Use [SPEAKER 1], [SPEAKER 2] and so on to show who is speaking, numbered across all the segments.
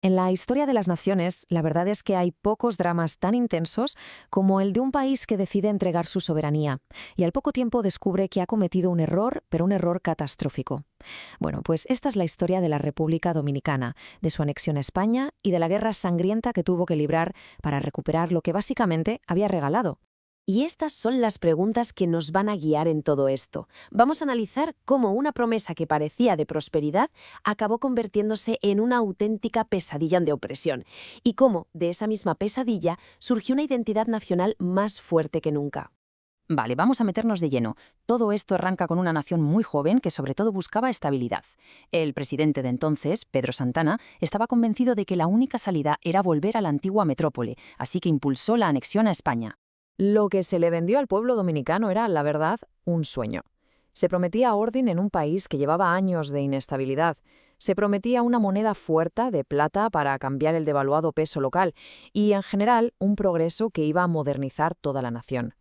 [SPEAKER 1] En la historia de las naciones, la verdad es que hay pocos dramas tan intensos como el de un país que decide entregar su soberanía y al poco tiempo descubre que ha cometido un error, pero un error catastrófico. Bueno, pues esta es la historia de la República Dominicana, de su anexión a España y de la guerra sangrienta que tuvo que librar para recuperar lo que básicamente había regalado.
[SPEAKER 2] Y estas son las preguntas que nos van a guiar en todo esto. Vamos a analizar cómo una promesa que parecía de prosperidad acabó convirtiéndose en una auténtica pesadilla de opresión, y cómo, de esa misma pesadilla, surgió una identidad nacional más fuerte que nunca.
[SPEAKER 3] Vale, vamos a meternos de lleno. Todo esto arranca con una nación muy joven que sobre todo buscaba estabilidad. El presidente de entonces, Pedro Santana, estaba convencido de que la única salida era volver a la antigua metrópole, así que impulsó la anexión a España.
[SPEAKER 1] Lo que se le vendió al pueblo dominicano era, la verdad, un sueño. Se prometía orden en un país que llevaba años de inestabilidad. Se prometía una moneda fuerte de plata para cambiar el devaluado peso local y, en general, un progreso que iba a modernizar toda la nación.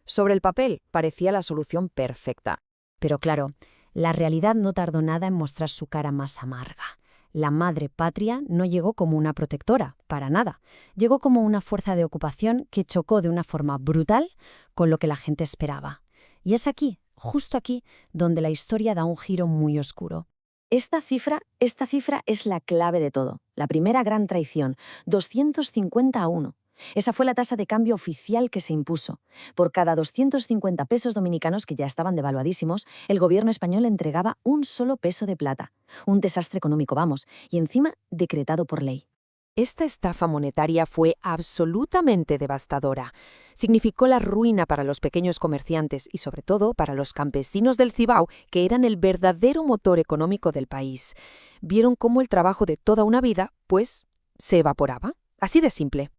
[SPEAKER 1] Sobre el papel, parecía la solución perfecta.
[SPEAKER 2] Pero claro, la realidad no tardó nada en mostrar su cara más amarga. La madre patria no llegó como una protectora, para nada. Llegó como una fuerza de ocupación que chocó de una forma brutal con lo que la gente esperaba. Y es aquí, justo aquí, donde la historia da un giro muy oscuro. Esta cifra es la clave de todo. La primera gran traición, 250-1. Esa fue la tasa de cambio oficial que se impuso. Por cada 250 pesos dominicanos, que ya estaban devaluadísimos, el gobierno español entregaba un solo peso de plata. Un desastre económico, vamos, y encima decretado por ley.
[SPEAKER 4] Esta estafa monetaria fue absolutamente devastadora. Significó la ruina para los pequeños comerciantes y sobre todo para los campesinos del Cibao, que eran el verdadero motor económico del país. Vieron cómo el trabajo de toda una vida, pues, se evaporaba. Así de simple.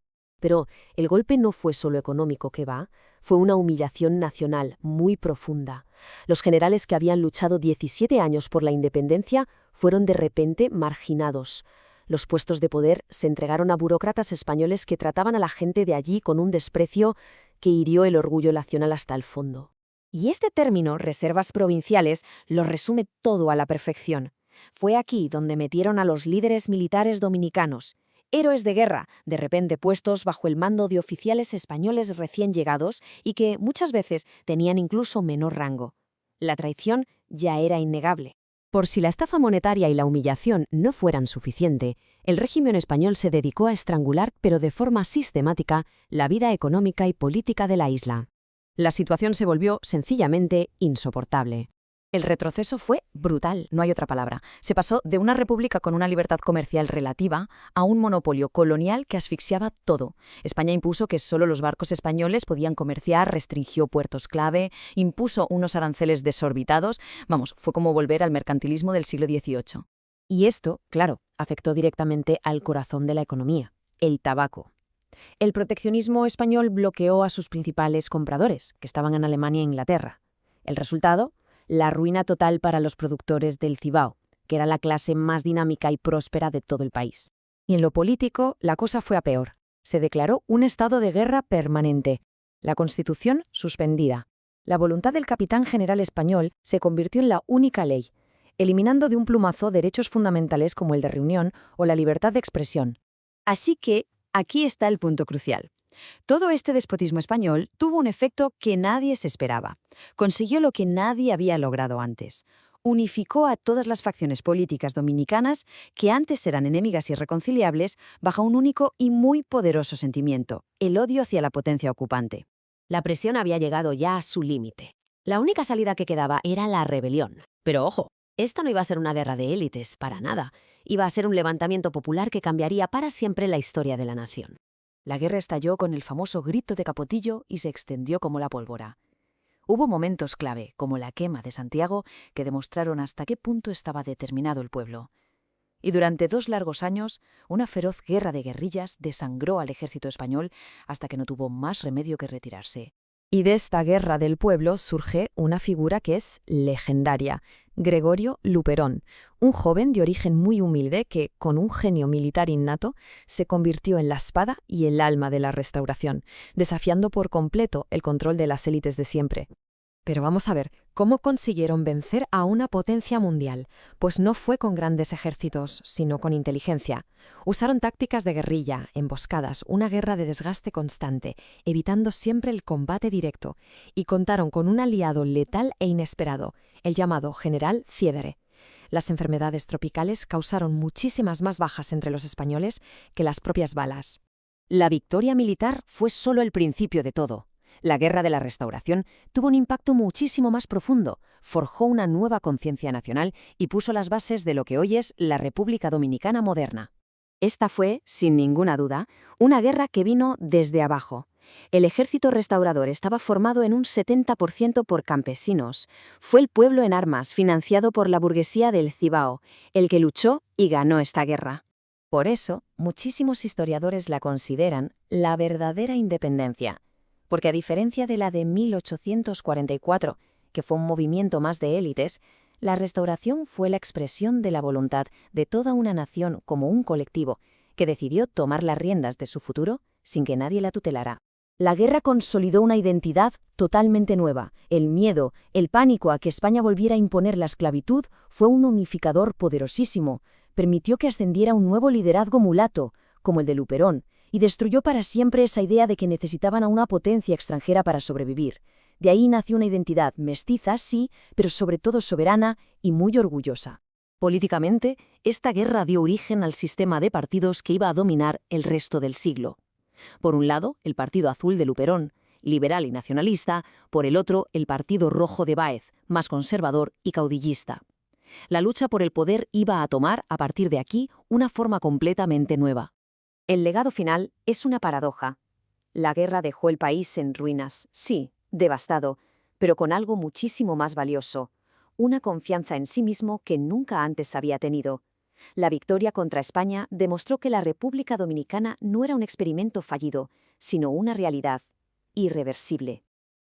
[SPEAKER 2] Pero el golpe no fue solo económico, que va, fue una humillación nacional muy profunda. Los generales que habían luchado 17 años por la independencia fueron de repente marginados. Los puestos de poder se entregaron a burócratas españoles que trataban a la gente de allí con un desprecio que hirió el orgullo nacional hasta el fondo. Y este término, reservas provinciales, lo resume todo a la perfección. Fue aquí donde metieron a los líderes militares dominicanos, héroes de guerra, de repente puestos bajo el mando de oficiales españoles recién llegados y que muchas veces tenían incluso menor rango. La traición ya era innegable.
[SPEAKER 3] Por si la estafa monetaria y la humillación no fueran suficiente, el régimen español se dedicó a estrangular, pero de forma sistemática, la vida económica y política de la isla. La situación se volvió sencillamente insoportable.
[SPEAKER 1] El retroceso fue brutal, no hay otra palabra. Se pasó de una república con una libertad comercial relativa a un monopolio colonial que asfixiaba todo. España impuso que solo los barcos españoles podían comerciar, restringió puertos clave, impuso unos aranceles desorbitados. Vamos, fue como volver al mercantilismo del siglo XVIII.
[SPEAKER 2] Y esto, claro, afectó directamente al corazón de la economía, el tabaco. El proteccionismo español bloqueó a sus principales compradores, que estaban en Alemania e Inglaterra. El resultado, la ruina total para los productores del Cibao, que era la clase más dinámica y próspera de todo el país.
[SPEAKER 3] Y en lo político, la cosa fue a peor. Se declaró un estado de guerra permanente. La Constitución suspendida. La voluntad del capitán general español se convirtió en la única ley, eliminando de un plumazo derechos fundamentales como el de reunión o la libertad de expresión.
[SPEAKER 2] Así que, aquí está el punto crucial. Todo este despotismo español tuvo un efecto que nadie se esperaba. Consiguió lo que nadie había logrado antes. Unificó a todas las facciones políticas dominicanas que antes eran enemigas irreconciliables bajo un único y muy poderoso sentimiento, el odio hacia la potencia ocupante. La presión había llegado ya a su límite. La única salida que quedaba era la rebelión. Pero ojo, esta no iba a ser una guerra de élites, para nada. Iba a ser un levantamiento popular que cambiaría para siempre la historia de la nación.
[SPEAKER 1] La guerra estalló con el famoso grito de Capotillo y se extendió como la pólvora. Hubo momentos clave, como la quema de Santiago, que demostraron hasta qué punto estaba determinado el pueblo. Y durante 2 largos años, una feroz guerra de guerrillas desangró al ejército español hasta que no tuvo más remedio que retirarse. Y de esta guerra del pueblo surge una figura que es legendaria, Gregorio Luperón, un joven de origen muy humilde que, con un genio militar innato, se convirtió en la espada y el alma de la Restauración, desafiando por completo el control de las élites de siempre. Pero vamos a ver,
[SPEAKER 4] ¿Cómo consiguieron vencer a una potencia mundial? Pues no fue con grandes ejércitos, sino con inteligencia. Usaron tácticas de guerrilla, emboscadas, una guerra de desgaste constante, evitando siempre el combate directo, y contaron con un aliado letal e inesperado, el llamado general Ciédere. Las enfermedades tropicales causaron muchísimas más bajas entre los españoles que las propias balas.
[SPEAKER 1] La victoria militar fue solo el principio de todo. La Guerra de la Restauración tuvo un impacto muchísimo más profundo, forjó una nueva conciencia nacional y puso las bases de lo que hoy es la República Dominicana moderna.
[SPEAKER 2] Esta fue, sin ninguna duda, una guerra que vino desde abajo. El ejército restaurador estaba formado en un 70% por campesinos. Fue el pueblo en armas, financiado por la burguesía del Cibao, el que luchó y ganó esta guerra.
[SPEAKER 3] Por eso, muchísimos historiadores la consideran la verdadera independencia. Porque a diferencia de la de 1844, que fue un movimiento más de élites, la Restauración fue la expresión de la voluntad de toda una nación como un colectivo, que decidió tomar las riendas de su futuro sin que nadie la tutelara. La guerra consolidó una identidad totalmente nueva. El miedo, el pánico a que España volviera a imponer la esclavitud fue un unificador poderosísimo. Permitió que ascendiera un nuevo liderazgo mulato, como el de Luperón, y destruyó para siempre esa idea de que necesitaban a una potencia extranjera para sobrevivir. De ahí nació una identidad mestiza, sí, pero sobre todo soberana y muy orgullosa.
[SPEAKER 1] Políticamente, esta guerra dio origen al sistema de partidos que iba a dominar el resto del siglo. Por un lado, el Partido Azul de Luperón, liberal y nacionalista; por el otro, el Partido Rojo de Báez, más conservador y caudillista. La lucha por el poder iba a tomar, a partir de aquí, una forma completamente nueva.
[SPEAKER 2] El legado final es una paradoja. La guerra dejó el país en ruinas, sí, devastado, pero con algo muchísimo más valioso, una confianza en sí mismo que nunca antes había tenido. La victoria contra España demostró que la República Dominicana no era un experimento fallido, sino una realidad irreversible.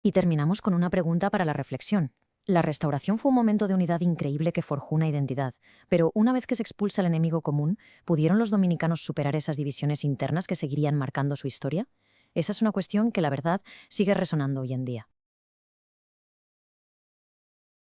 [SPEAKER 3] Y terminamos con una pregunta para la reflexión. La Restauración fue un momento de unidad increíble que forjó una identidad, pero una vez que se expulsa el enemigo común, ¿pudieron los dominicanos superar esas divisiones internas que seguirían marcando su historia? Esa es una cuestión que, la verdad, sigue resonando hoy en día.